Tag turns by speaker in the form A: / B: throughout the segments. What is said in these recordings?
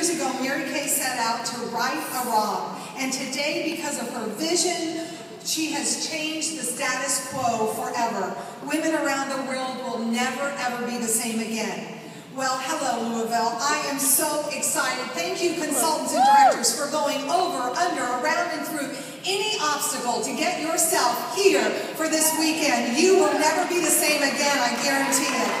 A: years ago, Mary Kay set out to right a wrong. And today, because of her vision, she has changed the status quo forever. Women around the world will never, ever be the same again. Well, hello, Louisville. I am so excited. Thank you, consultants and directors, for going over, under, around, and through any obstacle to get yourself here for this weekend. You will never be the same again, I guarantee it.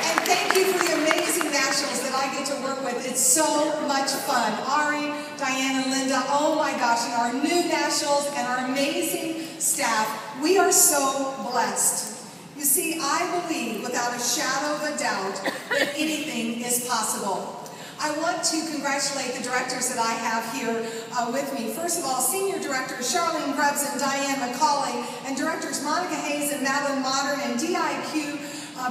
A: And thank you for the amazing nationals that I get to work with. It's so much fun. Ari, Diane, and Linda, oh my gosh, and our new nationals and our amazing staff. We are so blessed. You see, I believe without a shadow of a doubt that anything is possible. I want to congratulate the directors that I have here with me. First of all, Senior Directors Charlene Grubbs and Diane McCauley, and Directors Monica Hayes and Madeline Modern, and DIQ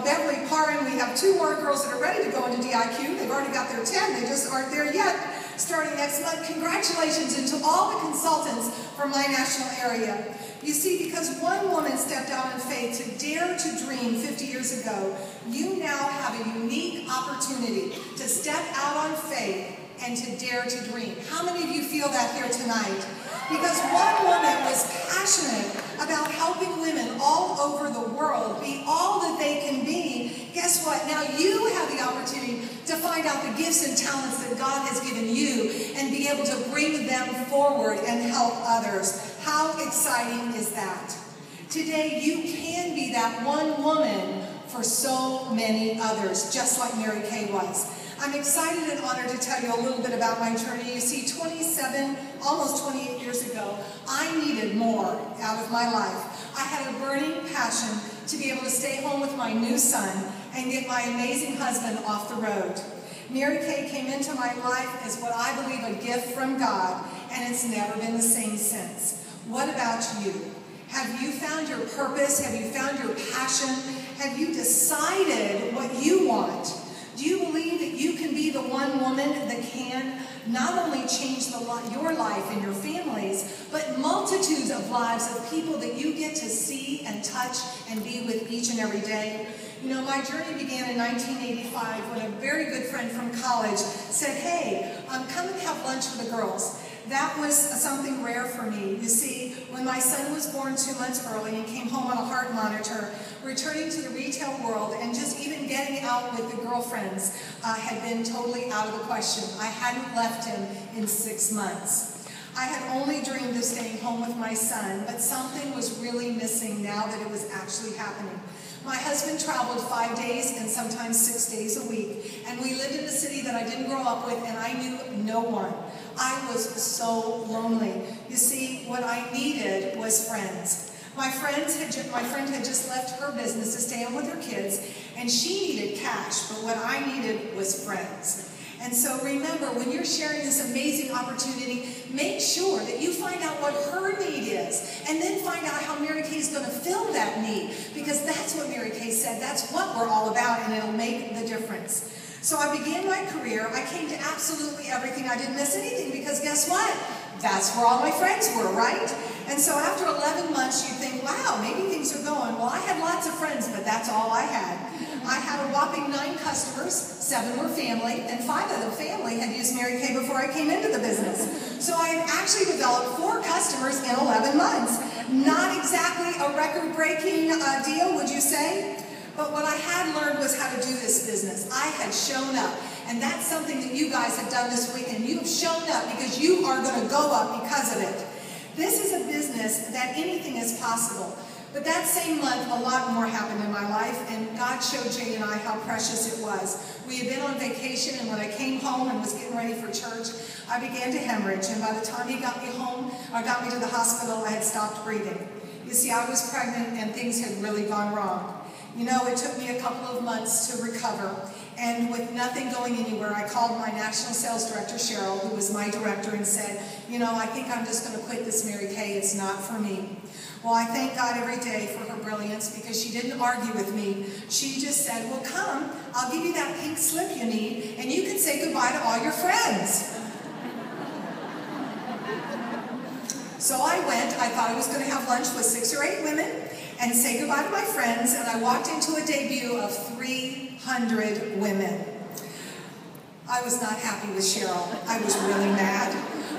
A: Beverly Parrin. We have 2 more girls that are ready to go into DIQ. They've already got their 10. They just aren't there yet. Starting next month. Congratulations, and to all the consultants from my national area. You see, because one woman stepped out in faith to dare to dream 50 years ago, you now have a unique opportunity to step out on faith and to dare to dream. How many of you feel that here tonight? Because one woman was passionate about helping women all over the world be all that they can be. Guess what? Now you have the opportunity to find out the gifts and talents that God has given you and be able to bring them forward and help others. How exciting is that? Today you can be that one woman for so many others, just like Mary Kay was. I'm excited and honored to tell you a little bit about my journey. You see, 27, almost 28 years ago, I needed more out of my life. I had a burning passion to be able to stay home with my new son and get my amazing husband off the road. Mary Kay came into my life as what I believe a gift from God, and it's never been the same since. What about you? Have you found your purpose? Have you found your passion? Have you decided what you want? Do you believe that you can be the one woman that can not only change your life and your families, but multitudes of lives of people that you get to see and touch and be with each and every day? You know, my journey began in 1985 when a very good friend from college said, hey, come and have lunch with the girls. That was something rare for me. You see, when my son was born 2 months early and came home on a heart monitor, returning to the retail world and just even getting out with the girlfriends had been totally out of the question. I hadn't left him in 6 months. I had only dreamed of staying home with my son, but something was really missing now that it was actually happening. My husband traveled 5 days and sometimes 6 days a week, and we lived in a city that I didn't grow up with, and I knew no one. I was so lonely. You see, what I needed was friends. My friend had just left her business to stay home with her kids, and she needed cash, but what I needed was friends. And so remember, when you're sharing this amazing opportunity, make sure that you find out what her need is, and then find out how Mary Kay is going to fill that need, because that's what Mary Kay said. That's what we're all about, and it'll make the difference. So I began my career. I came to absolutely everything. I didn't miss anything, because guess what? That's where all my friends were, right? And so after 11 months, you think, wow, maybe things are going. Well, I had lots of friends, but that's all I had. I had a whopping 9 customers, 7 were family, and 5 of the family had used Mary Kay before I came into the business. So I had actually developed 4 customers in 11 months. Not exactly a record-breaking deal, would you say? But what I had learned was how to do this business. I had shown up. And that's something that you guys have done this week, and you have shown up because you are going to go up because of it. This is a business that anything is possible. But that same month, a lot more happened in my life, and God showed Jay and I how precious it was. We had been on vacation, and when I came home and was getting ready for church, I began to hemorrhage, and by the time he got me home, or got me to the hospital, I had stopped breathing. You see, I was pregnant, and things had really gone wrong. You know, it took me a couple of months to recover. And with nothing going anywhere, I called my national sales director, Cheryl, who was my director, and said, you know, I think I'm just going to quit this Mary Kay. It's not for me. Well, I thank God every day for her brilliance, because she didn't argue with me. She just said, well, come, I'll give you that pink slip you need, and you can say goodbye to all your friends. So I went. I thought I was going to have lunch with 6 or 8 women and say goodbye to my friends, and I walked into a debut of 300 women. I was not happy with Cheryl. I was really mad.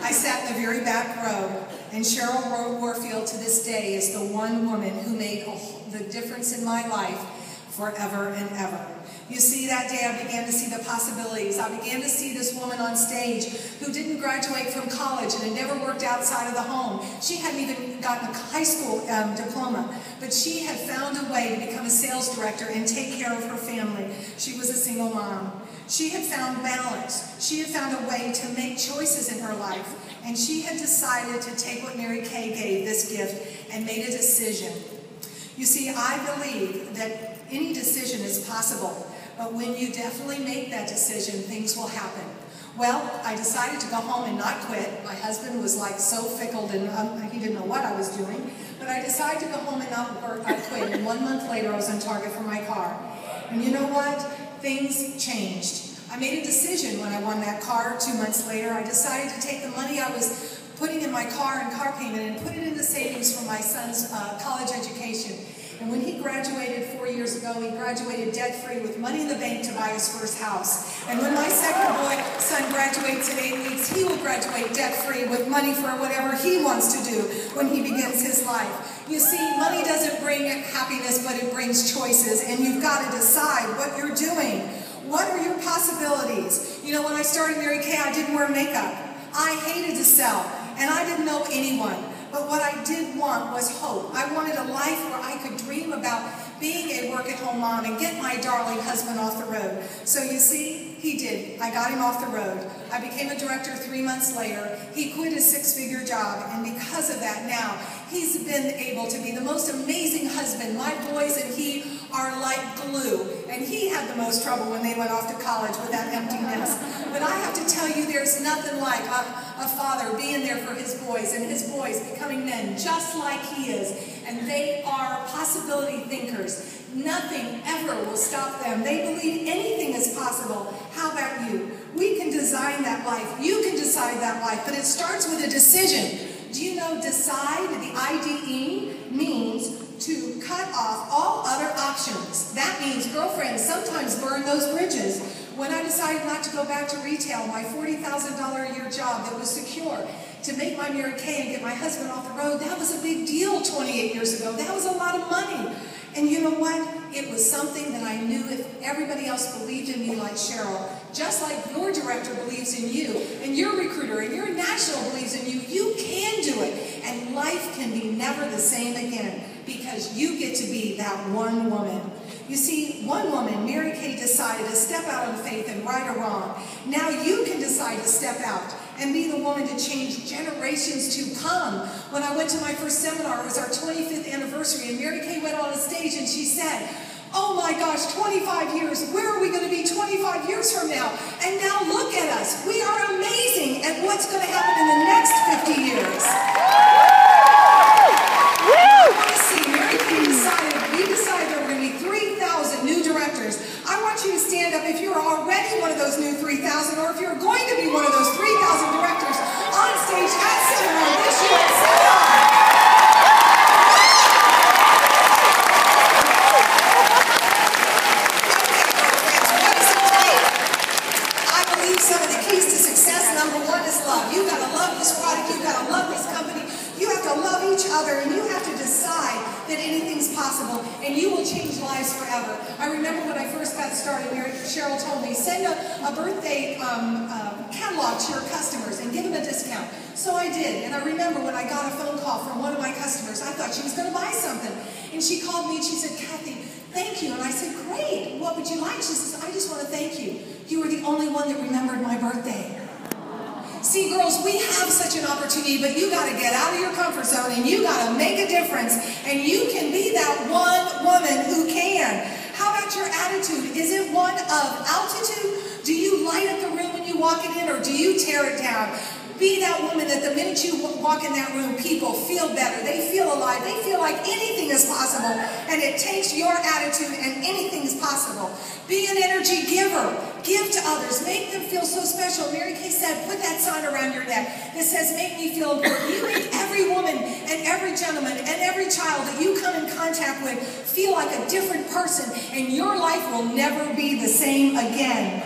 A: I sat in the very back row, and Cheryl Warfield to this day is the one woman who made the difference in my life forever and ever. You see, that day I began to see the possibilities. I began to see this woman on stage who didn't graduate from college and had never worked outside of the home. She hadn't even gotten a high school diploma, but she had found a way to become a sales director and take care of her family. She was a single mom. She had found balance. She had found a way to make choices in her life, and she had decided to take what Mary Kay gave, this gift, and made a decision. You see, I believe that any decision is possible, but when you definitely make that decision, things will happen. Well, I decided to go home and not quit. My husband was like so fickle and he didn't know what I was doing, but I decided to go home and not quit, and 1 month later I was on target for my car. And you know what? Things changed. I made a decision when I won that car 2 months later. I decided to take the money I was putting in my car and car payment and put it into savings for my son's college education. And when he graduated 4 years ago, he graduated debt-free with money in the bank to buy his first house. And when my second son graduates in 8 weeks, he will graduate debt-free with money for whatever he wants to do when he begins his life. You see, money doesn't bring happiness, but it brings choices, and you've got to decide what you're doing. What are your possibilities? You know, when I started Mary Kay, I didn't wear makeup. I hated to sell, and I didn't know anyone. But what I did want was hope. I wanted a life where I could dream about being a work-at-home mom and get my darling husband off the road. So you see, he did. I got him off the road. I became a director 3 months later. He quit his 6-figure job, and because of that now, he's been able to be the most amazing husband. My boys and he are like glue, and he had the most trouble when they went off to college with that empty nest. But I have to tell you, there's nothing like a father being there for his boys, and his boys becoming men just like he is, and they are possibility thinkers. Nothing ever will stop them. They believe anything is possible. How about you? We can design that life. You can decide that life, but it starts with a decision. Do you know decide, the IDE, means to cut off all other options. That means, girlfriends, sometimes burn those bridges. When I decided not to go back to retail, my $40,000 a year job that was secure, to make my Mary Kay and get my husband off the road, that was a big deal 28 years ago. That was a lot of money. And you know what? It was something that I knew if everybody else believed in me like Cheryl, just like your director believes in you, and your recruiter, and your national believes in you, you can do it. And life can be never the same again, because you get to be that one woman. You see, one woman, Mary Kay, decided to step out on faith and right or wrong. Now you can decide to step out and be the woman to change generations to come. When I went to my first seminar, it was our 25th anniversary, and Mary Kay went on a stage and she said, "Oh my gosh, 25 years, where are we going to be 25 years from now? And now look at us. We are amazing at what's going to happen in the next 50 years. I want to see Mary Kay we decided there were going to be 3,000 new directors. I want you to stand up if you're already one of those new 3,000, or if you're going to be one of those 3,000 directors on stage at seminar this year at seminar. Some of the keys to success, number one is love. You've got to love this product, you've got to love this company, you have to love each other, and you have to decide that anything's possible, and you will change lives forever. I remember when I first got started, Cheryl told me, send a birthday catalog to your customers and give them a discount. So I did, and I remember when I got a phone call from one of my customers, I thought she was going to buy something, and she called me and she said, "Cathy, thank you." And I said, "Great, what would you like?" She says, "I just want to thank you. You were the only one that remembered my birthday." See, girls, we have such an opportunity, but you got to get out of your comfort zone and you got to make a difference, and you can be that one woman who can. How about your attitude? Is it one of altitude? Do you light up the room when you walk in, or do you tear it down? Be that woman that the minute you walk in that room, people feel better. They feel alive. They feel like anything is possible. And it takes your attitude, and anything is possible. Be an energy giver. Give to others. Make them feel so special. Mary Kay said, put that sign around your neck that says, "Make me feel important." You make every woman and every gentleman and every child that you come in contact with feel like a different person, and your life will never be the same again.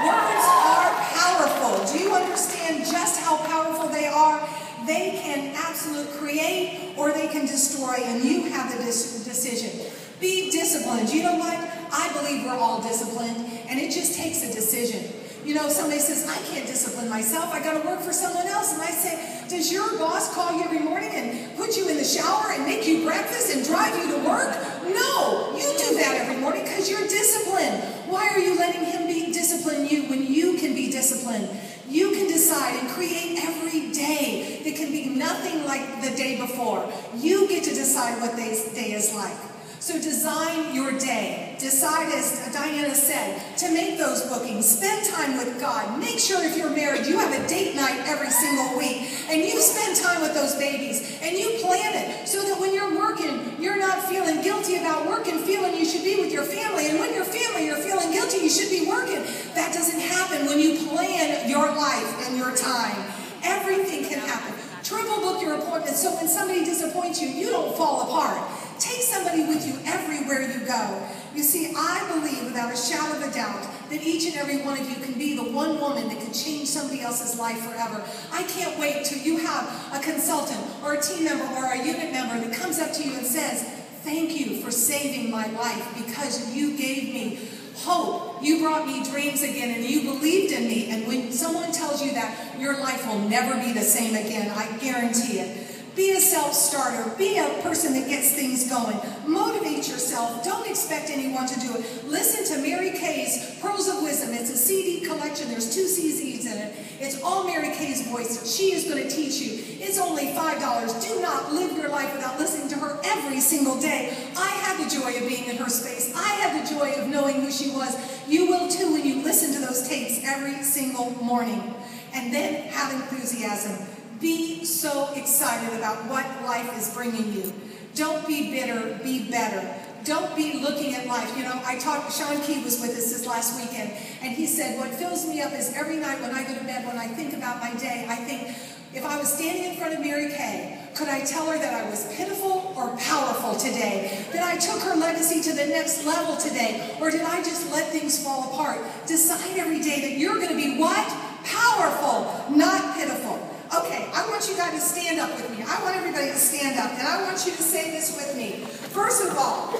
A: Words are powerful. Do you understand just how powerful they are? They can absolutely create or they can destroy, and you have the decision. Be disciplined. You know what? I believe we're all disciplined, and it just takes a decision. You know, somebody says, I can't discipline myself. I got to work for someone else. And I say, does your boss call you every morning and put you in the shower and make you breakfast and drive you to work? No, you do that every morning because you're disciplined. Why are you letting him discipline you when you can be disciplined? You can decide and create every day that can be nothing like the day before. You get to decide what this day is like. So design your day. Decide, as Diana said, to make those bookings. Spend time with God. Make sure if you're married, you have a date night every single week. And you spend time with those babies. And you plan it so that when you're working, you're not feeling guilty about work and feeling you should be with your family. And when you're family, you're feeling guilty, you should be working. That doesn't happen when you plan your life and your time. Everything can happen. Triple book your appointments so when somebody disappoints you, you don't fall apart. Take somebody with you everywhere you go. You see, I believe without a shadow of a doubt that each and every one of you can be the one woman that can change somebody else's life forever. I can't wait till you have a consultant or a team member or a unit member that comes up to you and says, thank you for saving my life because you gave me hope. You brought me dreams again and you believed in me. And when someone tells you that, your life will never be the same again. I guarantee it. Be a self-starter. Be a person that gets things going. Motivate yourself. Don't expect anyone to do it. Listen to Mary Kay's Pearls of Wisdom. It's a CD collection. There's 2 CDs in it. It's all Mary Kay's voice. She is going to teach you. It's only $5. Do not live your life without listening to her every single day. I had the joy of being in her space. I had the joy of knowing who she was. You will too when you listen to those tapes every single morning. And then have enthusiasm. Be so excited about what life is bringing you. Don't be bitter, be better. Don't be looking at life. You know, Sean Key was with us this last weekend, and he said, what fills me up is every night when I go to bed, when I think about my day, I think, if I was standing in front of Mary Kay, could I tell her that I was pitiful or powerful today? That I took her legacy to the next level today? Or did I just let things fall apart? Decide every day that you're going to be what? Powerful, not pitiful. Okay, I want you guys to stand up with me. I want everybody to stand up, and I want you to say this with me. First of all,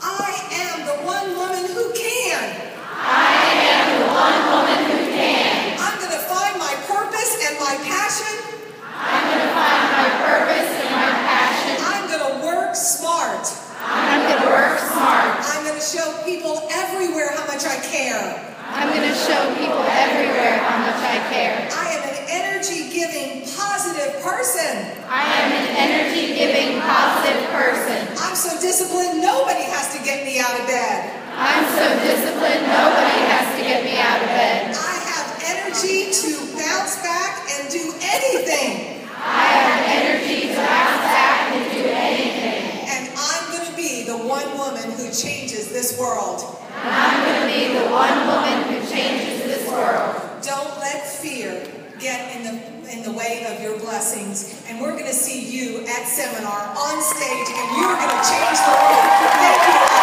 A: I am the one woman who can.
B: I am the one woman who can.
A: I'm going to find my purpose and my passion.
B: I'm going to find my purpose and my passion.
A: I'm going to work smart.
B: I'm going to work smart.
A: I'm going to show people everywhere how much I care.
B: I'm going to show people everywhere how much I care.
A: I am an energy-giving, positive person.
B: I am an energy-giving, positive person.
A: I'm so disciplined, nobody has to get me out of bed.
B: I'm so disciplined, nobody has to get me out of bed.
A: I have energy to bounce back and do anything.
B: I have energy to bounce back and do anything.
A: And I'm going to be the one woman who changes this world.
B: And I'm going to be the one woman who changes this world.
A: Don't let fear get in the way of your blessings. And we're going to see you at seminar on stage, and you're going to change the world. Thank you.